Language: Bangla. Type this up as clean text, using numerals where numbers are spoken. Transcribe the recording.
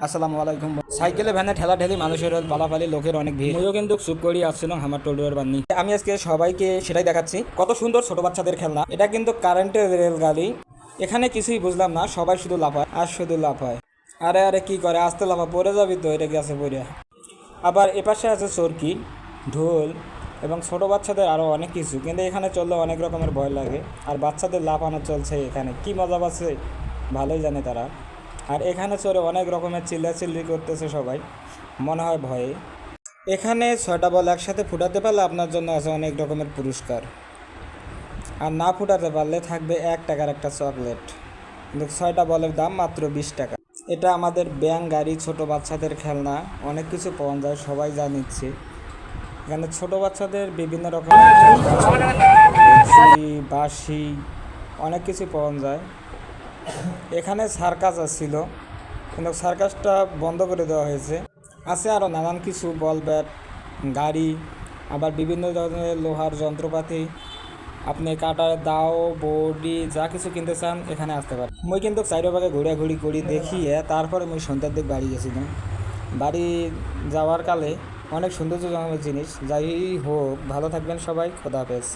আসসালামু আলাইকুম। সাইকেলে ভ্যানে ঠেলা ঠেলি মানুষের পালাপালি লোকের অনেক ভিড়। ময়ও কিন্তু চুপ করিয়ে আসছিলাম আমার টোটোর বান্নি। আমি আজকে সবাইকে সেটাই দেখাচ্ছি, কত সুন্দর ছোট বাচ্চাদের খেলনা। এটা কিন্তু কারেন্টের রেলগাড়ি। এখানে কিছুই বুঝলাম না, সবাই শুধু লাফায় আর শুধু লাফায়। আরে আরে কি করে, আস্তে লাফা, পড়ে যাবি তো, এটা গেছে পড়ে। আবার এপাশে আছে চরকি, ঢোল এবং ছোট বাচ্চাদের আরও অনেক কিছু, কিন্তু এখানে চললে অনেক রকমের ভয় লাগে। আর বাচ্চাদের লাফানো চলছে, এখানে কি মজা পাচ্ছে ভালোই জানে তারা। আর এখানে চড়ে অনেক রকমের চিল্লাচিল্লি করতেছে সবাই, মনে হয় ভয়ে। এখানে 6টা বল একসাথে ফুটাতে পারলে আপনার জন্য আছে অনেক রকমের পুরস্কার, আর না ফুটাতে পারলে থাকবে 1 টাকার একটা চকলেট। কিন্তু 6টা বলের দাম মাত্র 20 টাকা। এটা আমাদের ব্যাং গাড়ি, ছোট বাচ্চাদের খেলনা, অনেক কিছু পাওয়া যায়, সবাই জানিচ্ছে। এখানে ছোট বাচ্চাদের বিভিন্ন রকমের বাঁশি, অনেক কিছু পাওয়া যায়। এখানে সার্কাস ছিল, কিন্তু সার্কাসটা বন্ধ করে দেওয়া হয়েছে। আছে আরও নানান কিছু, বল ব্যাট, গাড়ি, আবার বিভিন্ন ধরনের লোহার যন্ত্রপাতি। আপনি কাটার দাও, বডি যা কিছু কিনতে চান এখানে আসতে পারেন। মুই কিন্তু চারিভাগে ঘোরাঘুরি করি দেখিয়ে তারপরে মুই সন্ধ্যার দিক বাড়ি গেছিলাম। বাড়ি যাওয়ার কালে অনেক সৌন্দর্যজনক জিনিস। যাই হোক, ভালো থাকবেন সবাই, খোদা হাফেজ।